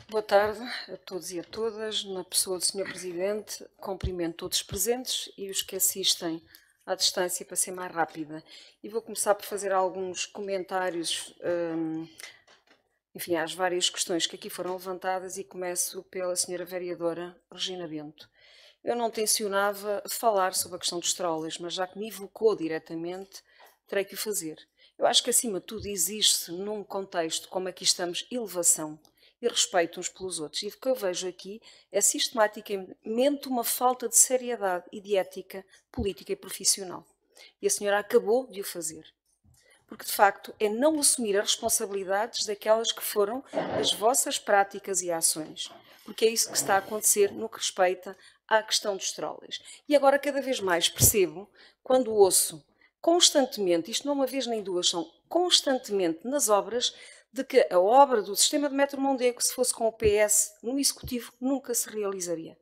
Boa tarde a todos e a todas. Na pessoa do Sr. Presidente, cumprimento todos os presentes e os que assistem à distância para ser mais rápida. E vou começar por fazer alguns comentários, enfim, às várias questões que aqui foram levantadas e começo pela Sra. Vereadora Regina Bento. Eu não tencionava falar sobre a questão dos trolls, mas já que me evocou diretamente, terei que o fazer. Eu acho que, acima de tudo, existe num contexto como aqui estamos, elevação e respeito uns pelos outros. E o que eu vejo aqui é sistematicamente uma falta de seriedade e de ética política e profissional. E a senhora acabou de o fazer. Porque, de facto, é não assumir as responsabilidades daquelas que foram as vossas práticas e ações. Porque é isso que está a acontecer no que respeita à questão dos trolls. E agora, cada vez mais percebo, quando ouço constantemente, isto não uma vez nem duas, são constantemente nas obras, de que a obra do sistema de metro Mondego, se fosse com o PS no Executivo, nunca se realizaria.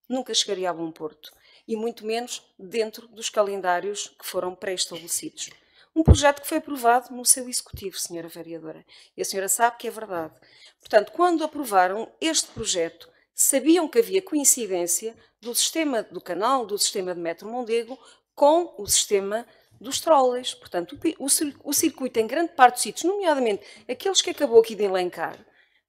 Nunca chegaria a bom porto. E muito menos dentro dos calendários que foram pré-estabelecidos. Um projeto que foi aprovado no seu Executivo, Sra. Vereadora. E a senhora sabe que é verdade. Portanto, quando aprovaram este projeto, sabiam que havia coincidência do sistema do canal, do sistema de metro Mondego, com o sistema dos trolleys. Portanto, o circuito, em grande parte dos sítios, nomeadamente aqueles que acabou aqui de elencar,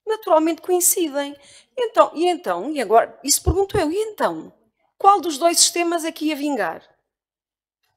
naturalmente coincidem. E agora, isso pergunto eu, e então? Qual dos dois sistemas é que ia vingar?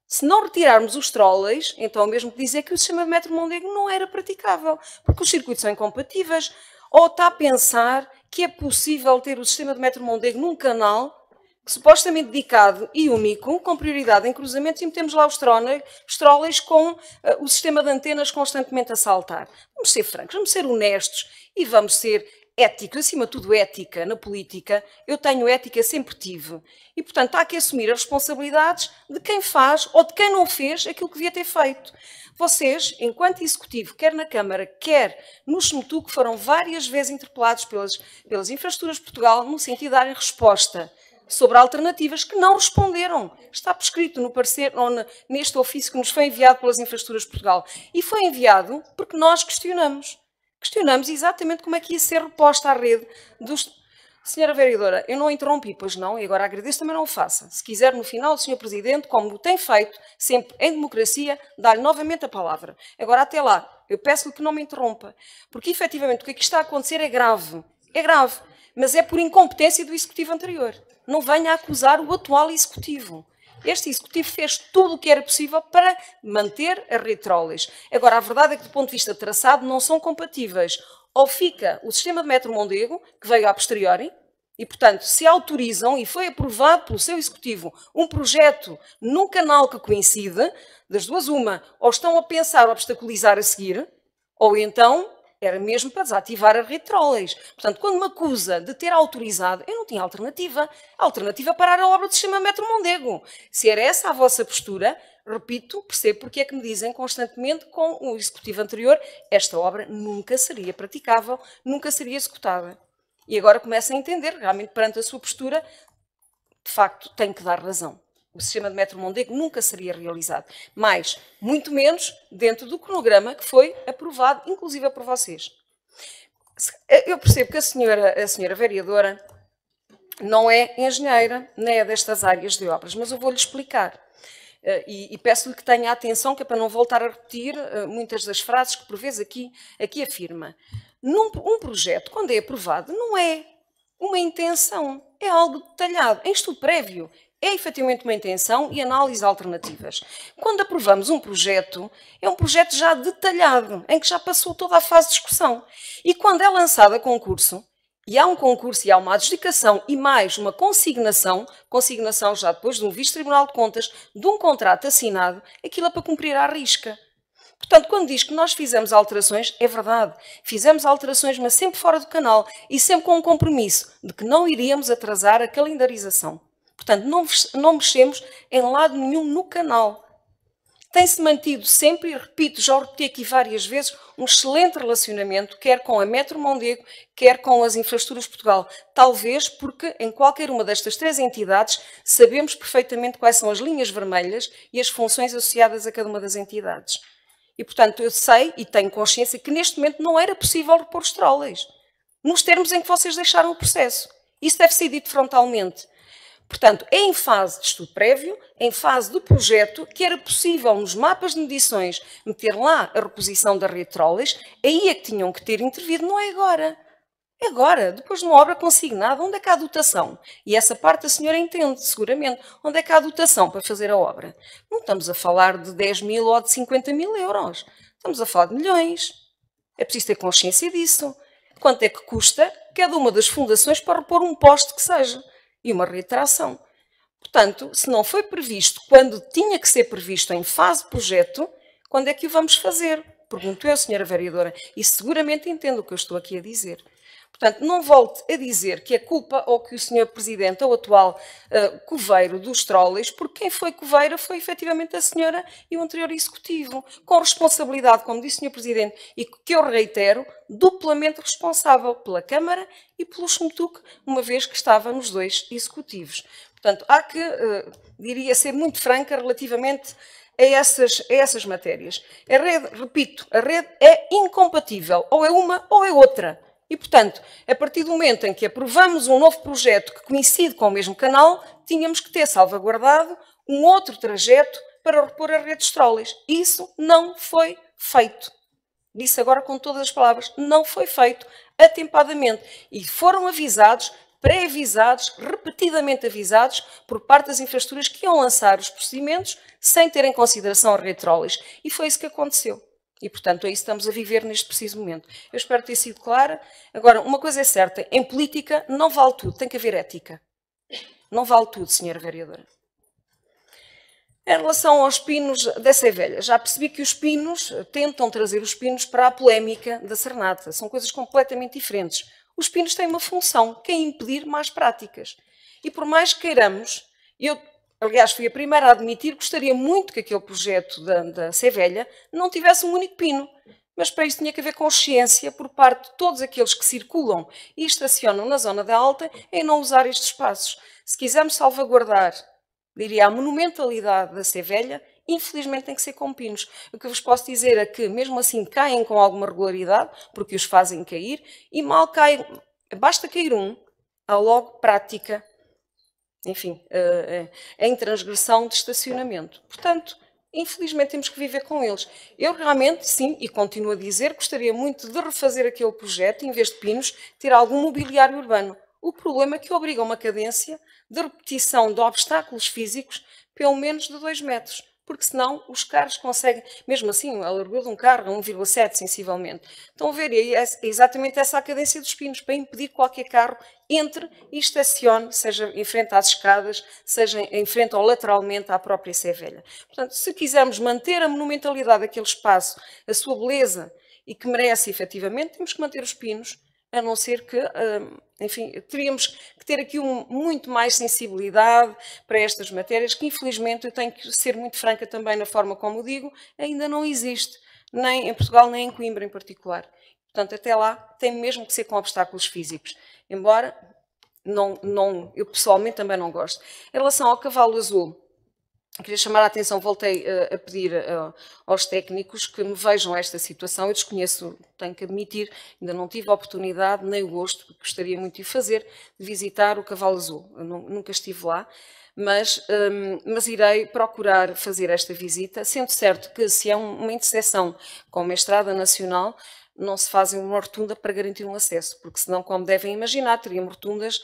Se não retirarmos os trolleys, então mesmo que dizer que o sistema de metro Mondego não era praticável, porque os circuitos são incompatíveis, ou está a pensar que é possível ter o sistema de metro Mondego num canal supostamente dedicado e único, com prioridade em cruzamentos, e metemos lá os trolleys com o sistema de antenas constantemente a saltar. Vamos ser francos, vamos ser honestos e vamos ser éticos, acima de tudo ética na política. Eu tenho ética, sempre tive. E, portanto, há que assumir as responsabilidades de quem faz ou de quem não fez aquilo que devia ter feito. Vocês, enquanto Executivo, quer na Câmara, quer no SMTU, foram várias vezes interpelados pelas Infraestruturas de Portugal no sentido de darem resposta sobre alternativas que não responderam. Está prescrito no parecer, ou neste ofício que nos foi enviado pelas Infraestruturas de Portugal. E foi enviado porque nós questionamos. Questionamos exatamente como é que ia ser reposta à rede dos... Senhora Vereadora, eu não interrompi, pois não, e agora agradeço, também não o faça. Se quiser, no final, o Senhor Presidente, como tem feito, sempre em democracia, dá-lhe novamente a palavra. Agora, até lá, eu peço-lhe que não me interrompa, porque, efetivamente, o que aqui está a acontecer é grave. É grave, mas é por incompetência do Executivo anterior. Não venha a acusar o atual Executivo. Este Executivo fez tudo o que era possível para manter a rede de trolleys. Agora, a verdade é que, do ponto de vista de traçado, não são compatíveis. Ou fica o sistema de metro Mondego, que veio a posteriori, e, portanto, se autorizam, e foi aprovado pelo seu Executivo, um projeto num canal que coincide, das duas uma, ou estão a pensar obstaculizar a seguir, ou então era mesmo para desativar a rede de trolleys. Portanto, quando me acusa de ter autorizado, eu não tinha alternativa. A alternativa é parar a obra do sistema metro Mondego. Se era essa a vossa postura, repito, percebo porque é que me dizem constantemente com o Executivo anterior, esta obra nunca seria praticável, nunca seria executada. E agora começam a entender, realmente perante a sua postura, de facto, tem que dar razão. O sistema de metro Mondego nunca seria realizado. Mas, muito menos, dentro do cronograma que foi aprovado, inclusive por vocês. Eu percebo que a senhora vereadora não é engenheira, nem é destas áreas de obras, mas eu vou-lhe explicar. E peço-lhe que tenha atenção, que é para não voltar a repetir muitas das frases que por vezes aqui afirma. Um projeto, quando é aprovado, não é uma intenção, é algo detalhado, em estudo prévio. É efetivamente uma intenção e análise de alternativas. Quando aprovamos um projeto, é um projeto já detalhado, em que já passou toda a fase de discussão. E quando é lançado a concurso, e há um concurso e há uma adjudicação e mais uma consignação já depois de um visto Tribunal de Contas, de um contrato assinado, aquilo é para cumprir à risca. Portanto, quando diz que nós fizemos alterações, é verdade. Fizemos alterações, mas sempre fora do canal e sempre com um compromisso de que não iríamos atrasar a calendarização. Portanto, não mexemos em lado nenhum no canal. Tem-se mantido sempre, e repito, já o repeti aqui várias vezes, um excelente relacionamento, quer com a Metro Mondego, quer com as Infraestruturas de Portugal. Talvez porque em qualquer uma destas três entidades sabemos perfeitamente quais são as linhas vermelhas e as funções associadas a cada uma das entidades. E, portanto, eu sei e tenho consciência que neste momento não era possível repor os trolleys. nos termos em que vocês deixaram o processo. Isso deve ser dito frontalmente. Portanto, é em fase de estudo prévio, em fase do projeto, que era possível nos mapas de medições meter lá a reposição da rede de trolleys, aí é que tinham que ter intervido, não é agora. É agora, depois de uma obra consignada, onde é que há a dotação? E essa parte a senhora entende, seguramente. Onde é que há a dotação para fazer a obra? Não estamos a falar de 10 mil ou de 50 mil euros. Estamos a falar de milhões. É preciso ter consciência disso. Quanto é que custa cada uma das fundações para repor um poste que seja? E uma rede de tração. Portanto, se não foi previsto quando tinha que ser previsto em fase de projeto, quando é que o vamos fazer? Pergunto eu, senhora vereadora, e seguramente entendo o que eu estou aqui a dizer. Portanto, não volte a dizer que é culpa ou que o senhor presidente, ou atual coveiro dos trolleys, porque quem foi coveira foi efetivamente a senhora e o anterior executivo, com responsabilidade, como disse o senhor presidente, e que eu reitero, duplamente responsável pela Câmara e pelo SMTUC, uma vez que estava nos dois executivos. Portanto, há que, diria, ser muito franca relativamente a essas matérias. A rede, repito, a rede é incompatível, ou é uma ou é outra. E, portanto, a partir do momento em que aprovamos um novo projeto que coincide com o mesmo canal, tínhamos que ter salvaguardado um outro trajeto para repor a rede de trolleys. Isso não foi feito. Disse agora com todas as palavras, não foi feito atempadamente. E foram avisados, pré-avisados, repetidamente avisados por parte das infraestruturas que iam lançar os procedimentos sem ter em consideração a rede de trolleys. E foi isso que aconteceu. E, portanto, é isso que estamos a viver neste preciso momento. Eu espero ter sido clara. Agora, uma coisa é certa, em política não vale tudo, tem que haver ética. Não vale tudo, senhora vereadora. Em relação aos pinos da Sevelha, já percebi que os pinos tentam trazer os pinos para a polémica da Cernata. São coisas completamente diferentes. Os pinos têm uma função, que é impedir más práticas. E por mais que queiramos, aliás, fui a primeira a admitir que gostaria muito que aquele projeto da Sevelha não tivesse um único pino. Mas para isso tinha que haver consciência por parte de todos aqueles que circulam e estacionam na zona da Alta em não usar estes espaços. Se quisermos salvaguardar, diria, a monumentalidade da Sevelha, infelizmente tem que ser com pinos. O que vos posso dizer é que, mesmo assim, caem com alguma regularidade, porque os fazem cair, e mal caem, basta cair um, há logo prática, enfim, em transgressão de estacionamento. Portanto, infelizmente temos que viver com eles. Eu realmente, sim, e continuo a dizer, gostaria muito de refazer aquele projeto, em vez de pinos, ter algum mobiliário urbano. O problema é que obriga uma cadência de repetição de obstáculos físicos pelo menos de 2 metros, porque senão os carros conseguem, mesmo assim, a largura de um carro é 1,7 sensivelmente. Estão a ver, é exatamente essa a cadência dos pinos, para impedir que qualquer carro entre e estacione, seja em frente às escadas, seja em frente ou lateralmente à própria Sevelha. Portanto, se quisermos manter a monumentalidade daquele espaço, a sua beleza, e que merece efetivamente, temos que manter os pinos, a não ser que, enfim, teríamos que ter aqui muito mais sensibilidade para estas matérias, que infelizmente eu tenho que ser muito franca também na forma como digo, ainda não existe, nem em Portugal, nem em Coimbra em particular. Portanto, até lá tem mesmo que ser com obstáculos físicos, embora eu pessoalmente também não gosto. Em relação ao cavalo azul, queria chamar a atenção, voltei a pedir aos técnicos que me vejam esta situação. Eu desconheço, tenho que admitir, ainda não tive a oportunidade, nem o gosto, gostaria muito de fazer, de visitar o Cavalo Azul. Eu nunca estive lá, mas irei procurar fazer esta visita, sendo certo que se é uma interseção com uma estrada nacional, não se fazem uma rotunda para garantir um acesso, porque senão, como devem imaginar, teríamos rotundas,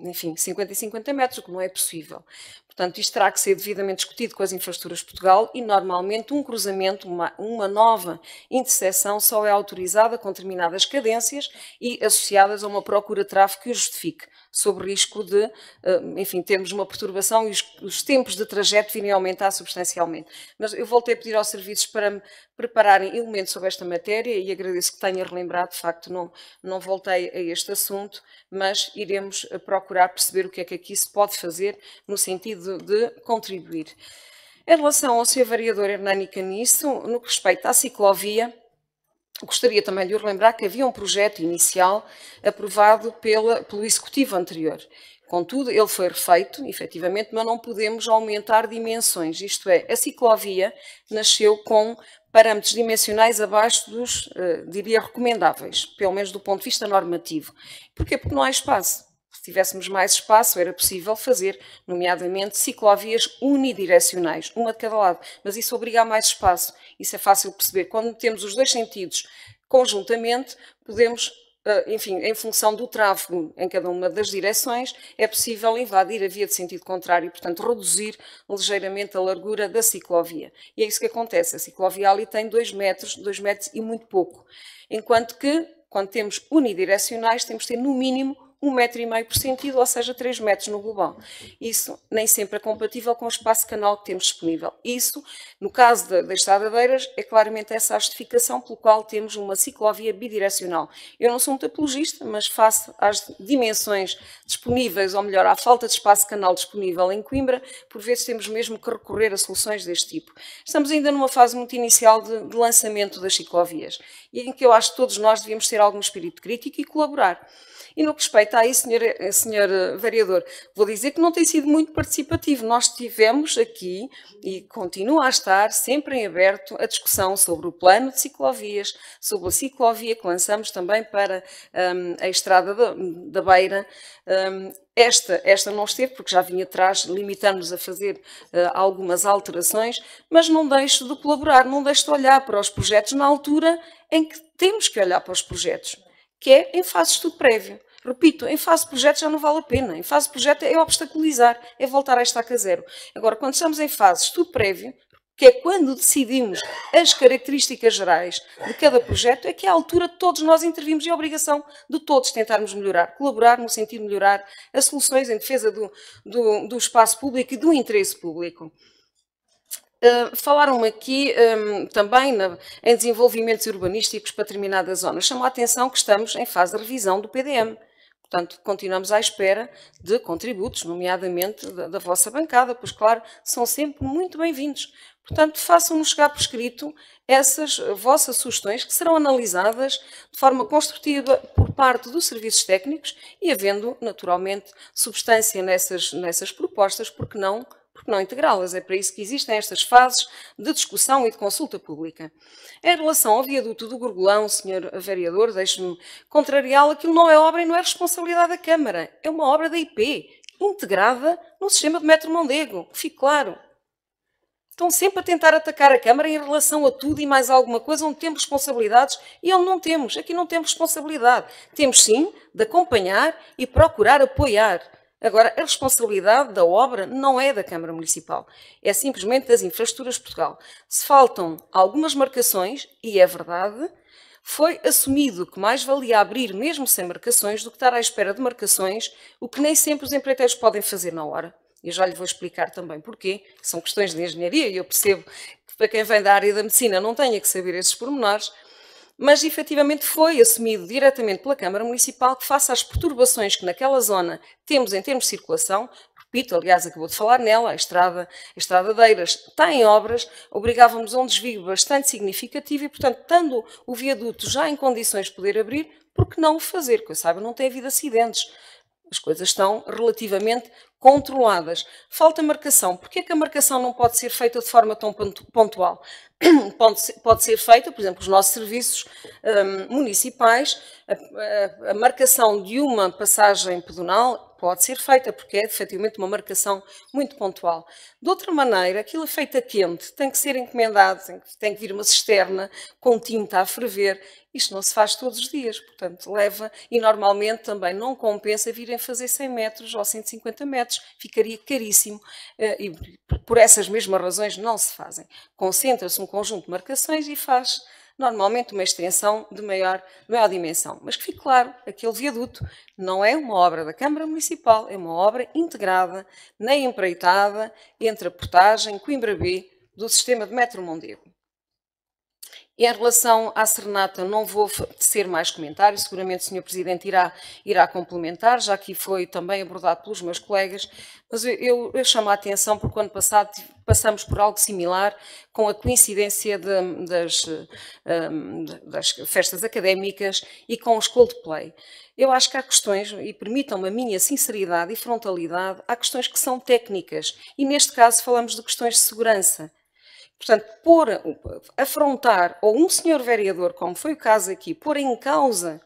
enfim, 50 e 50 metros, o que não é possível. Portanto, isto terá que ser devidamente discutido com as infraestruturas de Portugal e, normalmente, um cruzamento, uma nova interseção só é autorizada com determinadas cadências e associadas a uma procura de tráfego que o justifique, sob risco de, enfim, termos uma perturbação e os tempos de trajeto virem a aumentar substancialmente. Mas eu voltei a pedir aos serviços para me prepararem elementos sobre esta matéria e agradeço que tenha relembrado, de facto não voltei a este assunto, mas iremos procurar perceber o que é que aqui se pode fazer no sentido de contribuir. Em relação ao Sr. Vereador Hernani Caniço, no que respeita à ciclovia, gostaria também de o relembrar que havia um projeto inicial aprovado pelo Executivo anterior. Contudo, ele foi refeito, efetivamente, mas não podemos aumentar dimensões. Isto é, a ciclovia nasceu com parâmetros dimensionais abaixo dos, diria, recomendáveis, pelo menos do ponto de vista normativo. Porquê? Porque não há espaço. Se tivéssemos mais espaço, era possível fazer, nomeadamente, ciclovias unidirecionais, uma de cada lado, mas isso obriga a mais espaço. Isso é fácil de perceber. Quando temos os dois sentidos conjuntamente, podemos, enfim, em função do tráfego em cada uma das direções, é possível invadir a via de sentido contrário e, portanto, reduzir ligeiramente a largura da ciclovia. E é isso que acontece. A ciclovia ali tem 2 metros e muito pouco. Enquanto que, quando temos unidirecionais, temos de ter, no mínimo, 1,5 m por sentido, ou seja, 3 metros no global. Isso nem sempre é compatível com o espaço canal que temos disponível. Isso, no caso das estradadeiras, é claramente essa a justificação pelo qual temos uma ciclovia bidirecional. Eu não sou muito apologista, mas face às dimensões disponíveis, ou melhor, à falta de espaço canal disponível em Coimbra, por vezes temos mesmo que recorrer a soluções deste tipo. Estamos ainda numa fase muito inicial de lançamento das ciclovias, e em que eu acho que todos nós devíamos ter algum espírito crítico e colaborar. E no que respeita a isso, senhor vereador, vou dizer que não tem sido muito participativo. Nós tivemos aqui, e continua a estar, sempre em aberto, a discussão sobre o plano de ciclovias, sobre a ciclovia que lançamos também para a Estrada da Beira. Esta não esteve, porque já vinha atrás, limitando-nos a fazer algumas alterações, mas não deixo de colaborar, não deixo de olhar para os projetos na altura em que temos que olhar para os projetos, que é em fase de estudo prévio. Repito, em fase de projeto já não vale a pena. Em fase de projeto é obstaculizar, é voltar à estaca zero. Agora, quando estamos em fase de estudo prévio, que é quando decidimos as características gerais de cada projeto, é que à altura todos nós intervimos e a obrigação de todos tentarmos melhorar, colaborar no sentido de melhorar as soluções em defesa do espaço público e do interesse público. Falaram aqui também em desenvolvimentos urbanísticos para determinadas zonas. Chamo a atenção que estamos em fase de revisão do PDM. Portanto, continuamos à espera de contributos, nomeadamente da vossa bancada, pois, claro, são sempre muito bem-vindos. Portanto, façam-nos chegar por escrito essas vossas sugestões, que serão analisadas de forma construtiva por parte dos serviços técnicos e, havendo, naturalmente, substância nessas propostas, porque não integrá-las. É para isso que existem estas fases de discussão e de consulta pública. Em relação ao viaduto do Gorgolão, Sr. Vereador, deixe-me contrariá-lo, aquilo não é obra e não é responsabilidade da Câmara. É uma obra da IP, integrada no sistema de metro Mondego, que fique claro. Estão sempre a tentar atacar a Câmara em relação a tudo e mais alguma coisa onde temos responsabilidades e onde não temos. Aqui não temos responsabilidade. Temos sim de acompanhar e procurar apoiar. Agora, a responsabilidade da obra não é da Câmara Municipal, é simplesmente das Infraestruturas de Portugal. Se faltam algumas marcações, e é verdade, foi assumido que mais valia abrir mesmo sem marcações do que estar à espera de marcações, o que nem sempre os empreiteiros podem fazer na hora. Eu já lhe vou explicar também porquê, são questões de engenharia e eu percebo que para quem vem da área da medicina não tenha que saber esses pormenores, mas efetivamente foi assumido diretamente pela Câmara Municipal que, face às perturbações que naquela zona temos em termos de circulação, repito, aliás, acabou de falar nela, a Estrada de Eiras está em obras, obrigávamos a um desvio bastante significativo e, portanto, estando o viaduto já em condições de poder abrir, por que não o fazer? Que eu saiba, não tem havido acidentes. As coisas estão relativamente controladas. Falta marcação. Porquê que a marcação não pode ser feita de forma tão pontual? Pode ser feita, por exemplo, os nossos serviços municipais, a marcação de uma passagem pedonal pode ser feita, porque é efetivamente uma marcação muito pontual. De outra maneira, aquilo é feito a quente, tem que ser encomendado, tem que vir uma cisterna com tinta a ferver. Isto não se faz todos os dias, portanto, leva, e normalmente também não compensa virem fazer 100 metros ou 150 metros, ficaria caríssimo, e por essas mesmas razões não se fazem. Concentra-se um conjunto de marcações e faz normalmente uma extensão de maior dimensão. Mas que fique claro, aquele viaduto não é uma obra da Câmara Municipal, é uma obra integrada na empreitada entre a portagem Coimbra B do sistema de metro Mondego. Em relação à Serenata, não vou tecer mais comentários, seguramente o Sr. Presidente irá complementar, já que foi também abordado pelos meus colegas, mas eu chamo a atenção porque o ano passado passamos por algo similar com a coincidência das festas académicas e com os Coldplay. Eu acho que há questões, e permitam-me a minha sinceridade e frontalidade, há questões que são técnicas, e neste caso falamos de questões de segurança, Portanto, afrontar, ou um senhor vereador, como foi o caso aqui, pôr em causa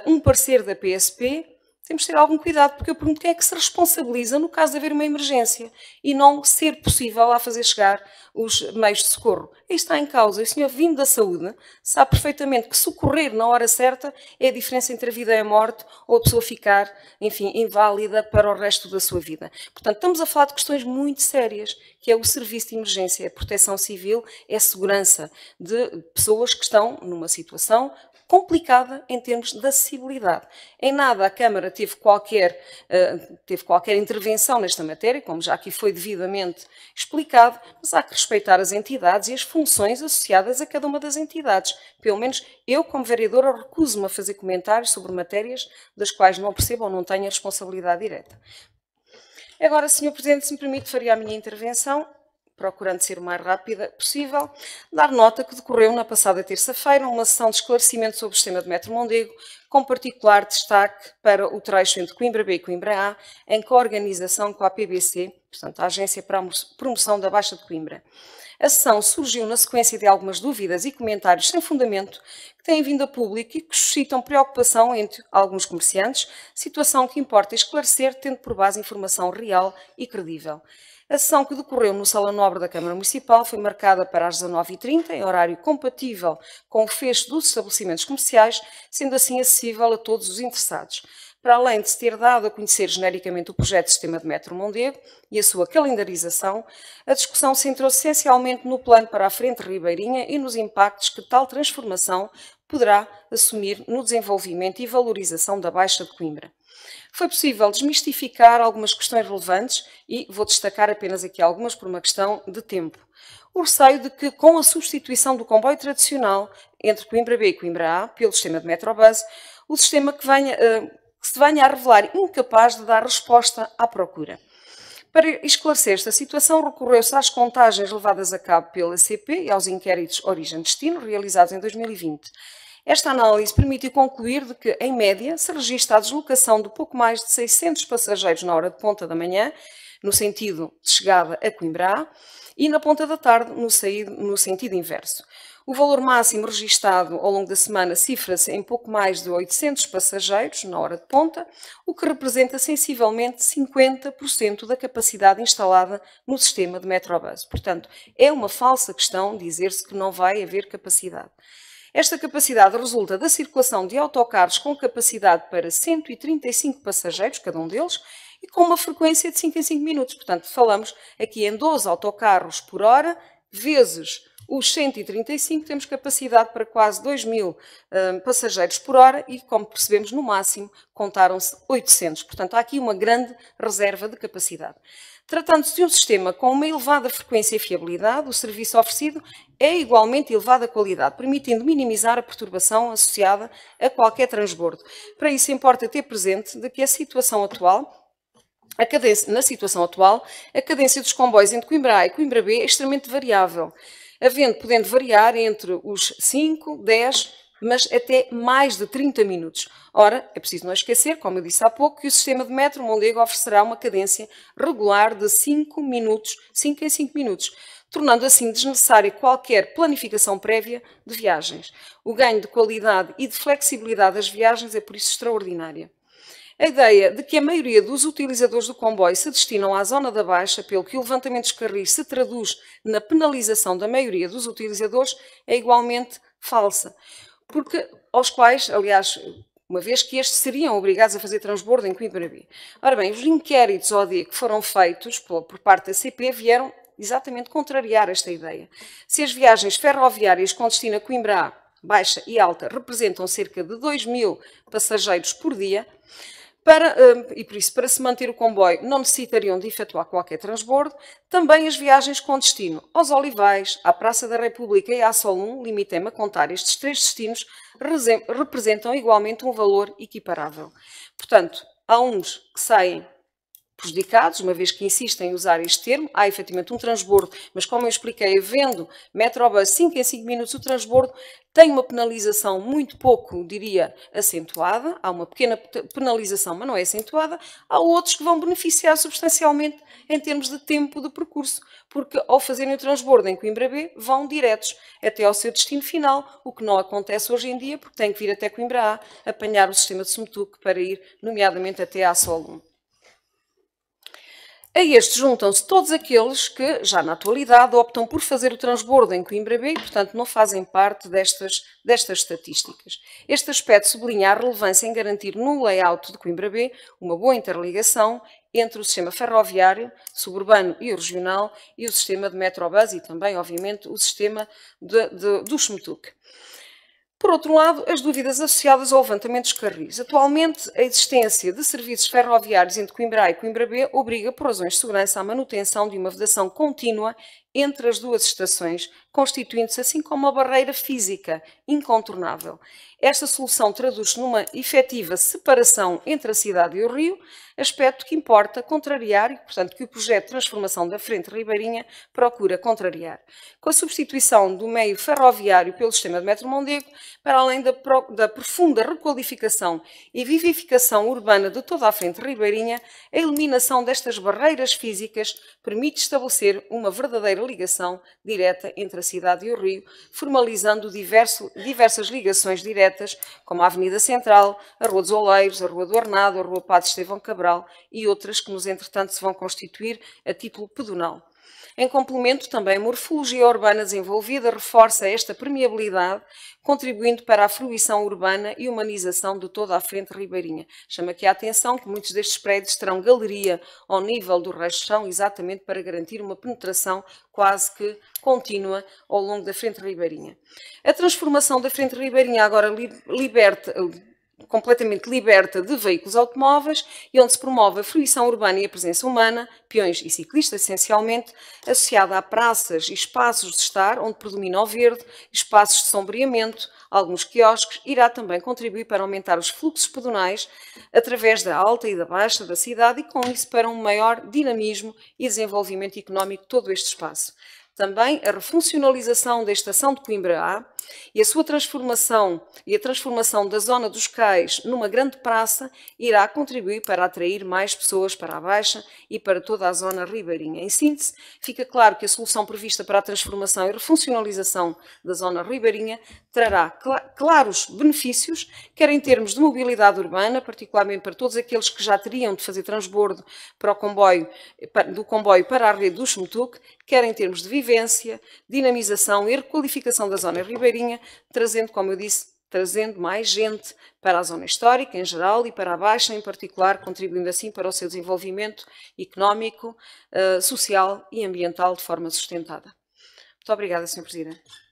um parecer da PSP, temos de ter algum cuidado, porque eu pergunto quem é que se responsabiliza no caso de haver uma emergência e não ser possível lá fazer chegar os meios de socorro. Isto está em causa. E o senhor, vindo da saúde, sabe perfeitamente que socorrer na hora certa é a diferença entre a vida e a morte ou a pessoa ficar, enfim, inválida para o resto da sua vida. Portanto, estamos a falar de questões muito sérias, que é o serviço de emergência, a proteção civil, é a segurança de pessoas que estão numa situação complicada em termos de acessibilidade. Em nada a Câmara teve qualquer intervenção nesta matéria, como já aqui foi devidamente explicado, mas há que respeitar as entidades e as funções associadas a cada uma das entidades. Pelo menos eu, como vereadora, recuso-me a fazer comentários sobre matérias das quais não percebo ou não tenho a responsabilidade direta. Agora, Sr. Presidente, se me permite, faria a minha intervenção, procurando ser o mais rápida possível, dar nota que decorreu na passada terça-feira uma sessão de esclarecimento sobre o sistema de metro Mondego, com particular destaque para o trecho entre Coimbra B e Coimbra A, em coorganização com a APBC, portanto, a Agência para a Promoção da Baixa de Coimbra. A sessão surgiu na sequência de algumas dúvidas e comentários sem fundamento que têm vindo a público e que suscitam preocupação entre alguns comerciantes, situação que importa esclarecer, tendo por base informação real e credível. A sessão que decorreu no Sala Nobre da Câmara Municipal foi marcada para as 19h30, em horário compatível com o fecho dos estabelecimentos comerciais, sendo assim acessível a todos os interessados. Para além de se ter dado a conhecer genericamente o projeto de sistema de metro Mondego e a sua calendarização, a discussão centrou-se essencialmente no plano para a Frente Ribeirinha e nos impactos que tal transformação poderá assumir no desenvolvimento e valorização da Baixa de Coimbra. Foi possível desmistificar algumas questões relevantes e vou destacar apenas aqui algumas por uma questão de tempo. O receio de que, com a substituição do comboio tradicional entre Coimbra B e Coimbra A pelo sistema de Metrobus, o sistema que se venha a revelar incapaz de dar resposta à procura. Para esclarecer esta situação, recorreu-se às contagens levadas a cabo pela CP e aos inquéritos origem-destino realizados em 2020. Esta análise permitiu concluir de que, em média, se registra a deslocação de pouco mais de 600 passageiros na hora de ponta da manhã, no sentido de chegada a Coimbra A, e na ponta da tarde, no sentido inverso. O valor máximo registado ao longo da semana cifra-se em pouco mais de 800 passageiros na hora de ponta, o que representa sensivelmente 50% da capacidade instalada no sistema de Metrobus. Portanto, é uma falsa questão dizer-se que não vai haver capacidade. Esta capacidade resulta da circulação de autocarros com capacidade para 135 passageiros, cada um deles, e com uma frequência de 5 em 5 minutos. Portanto, falamos aqui em 12 autocarros por hora, vezes os 135, temos capacidade para quase 2.000 passageiros por hora e, como percebemos, no máximo contaram-se 800. Portanto, há aqui uma grande reserva de capacidade. Tratando-se de um sistema com uma elevada frequência e fiabilidade, o serviço oferecido é igualmente elevada qualidade, permitindo minimizar a perturbação associada a qualquer transbordo. Para isso, importa ter presente de que na situação atual, a cadência dos comboios entre Coimbra A e Coimbra B é extremamente variável, podendo variar entre os 5, 10, mas até mais de 30 minutos. Ora, é preciso não esquecer, como eu disse há pouco, que o sistema de metro Mondego oferecerá uma cadência regular de 5 em 5 minutos, tornando assim desnecessária qualquer planificação prévia de viagens. O ganho de qualidade e de flexibilidade das viagens é por isso extraordinária. A ideia de que a maioria dos utilizadores do comboio se destinam à zona da Baixa, pelo que o levantamento dos carris se traduz na penalização da maioria dos utilizadores, é igualmente falsa. Porque aos quais, aliás, uma vez que estes seriam obrigados a fazer transbordo em Coimbra B. Ora bem, os inquéritos OD que foram feitos por parte da CP vieram exatamente contrariar esta ideia. Se as viagens ferroviárias com destino a Coimbra A, Baixa e Alta representam cerca de 2.000 passageiros por dia, e por isso, para se manter o comboio, não necessitariam de efetuar qualquer transbordo, também as viagens com destino aos Olivais, à Praça da República e à Solum, limitei-me a contar estes 3 destinos, representam igualmente um valor equiparável. Portanto, há uns que saem prejudicados, uma vez que insistem em usar este termo. Há efetivamente um transbordo, mas como eu expliquei, havendo Metrobus 5 em 5 minutos, o transbordo tem uma penalização muito pouco, diria, acentuada. Há uma pequena penalização, mas não é acentuada. Há outros que vão beneficiar substancialmente em termos de tempo de percurso, porque ao fazerem o transbordo em Coimbra B, vão diretos até ao seu destino final, o que não acontece hoje em dia, porque têm que vir até Coimbra A, apanhar o sistema de Sumtuque para ir, nomeadamente, até à Solum. A este juntam-se todos aqueles que, já na atualidade, optam por fazer o transbordo em Coimbra B e, portanto, não fazem parte destas estatísticas. Este aspecto sublinha a relevância em garantir no layout de Coimbra B uma boa interligação entre o sistema ferroviário, suburbano e regional e o sistema de Metrobus e também, obviamente, o sistema do Sumtuque. Por outro lado, as dúvidas associadas ao levantamento dos carris. Atualmente, a existência de serviços ferroviários entre Coimbra A e Coimbra B obriga, por razões de segurança, à manutenção de uma vedação contínua entre as duas estações, constituindo-se assim como uma barreira física incontornável. Esta solução traduz-se numa efetiva separação entre a cidade e o rio, aspecto que importa contrariar e, portanto, que o projeto de transformação da Frente Ribeirinha procura contrariar. Com a substituição do meio ferroviário pelo sistema de metro Mondego, para além da profunda requalificação e vivificação urbana de toda a Frente Ribeirinha, a eliminação destas barreiras físicas permite estabelecer uma verdadeira ligação direta entre a cidade e o rio, formalizando diversas ligações diretas, como a Avenida Central, a Rua dos Oleiros, a Rua do Arnado, a Rua Padre Estevão Cabral e outras que, nos entretanto, se vão constituir a título pedonal. Em complemento, também a morfologia urbana desenvolvida reforça esta permeabilidade, contribuindo para a fruição urbana e humanização de toda a Frente Ribeirinha. Chama aqui a atenção que muitos destes prédios terão galeria ao nível do resto do chão, exatamente para garantir uma penetração quase que contínua ao longo da Frente Ribeirinha. A transformação da Frente Ribeirinha agora completamente liberta de veículos automóveis e onde se promove a fruição urbana e a presença humana, peões e ciclistas essencialmente, associada a praças e espaços de estar onde predomina o verde, espaços de sombreamento, alguns quiosques, irá também contribuir para aumentar os fluxos pedonais através da alta e da baixa da cidade e com isso para um maior dinamismo e desenvolvimento económico de todo este espaço. Também a refuncionalização da estação de Coimbra A e a sua transformação e a transformação da zona dos cais numa grande praça irá contribuir para atrair mais pessoas para a Baixa e para toda a zona ribeirinha. Em síntese, fica claro que a solução prevista para a transformação e refuncionalização da zona ribeirinha trará claros benefícios, quer em termos de mobilidade urbana, particularmente para todos aqueles que já teriam de fazer transbordo do comboio para a rede do Sumtuque, quer em termos de vivência, dinamização e requalificação da zona ribeirinha, trazendo, como eu disse, trazendo mais gente para a zona histórica em geral e para a Baixa em particular, contribuindo assim para o seu desenvolvimento económico, social e ambiental de forma sustentada. Muito obrigada, Sr. Presidente.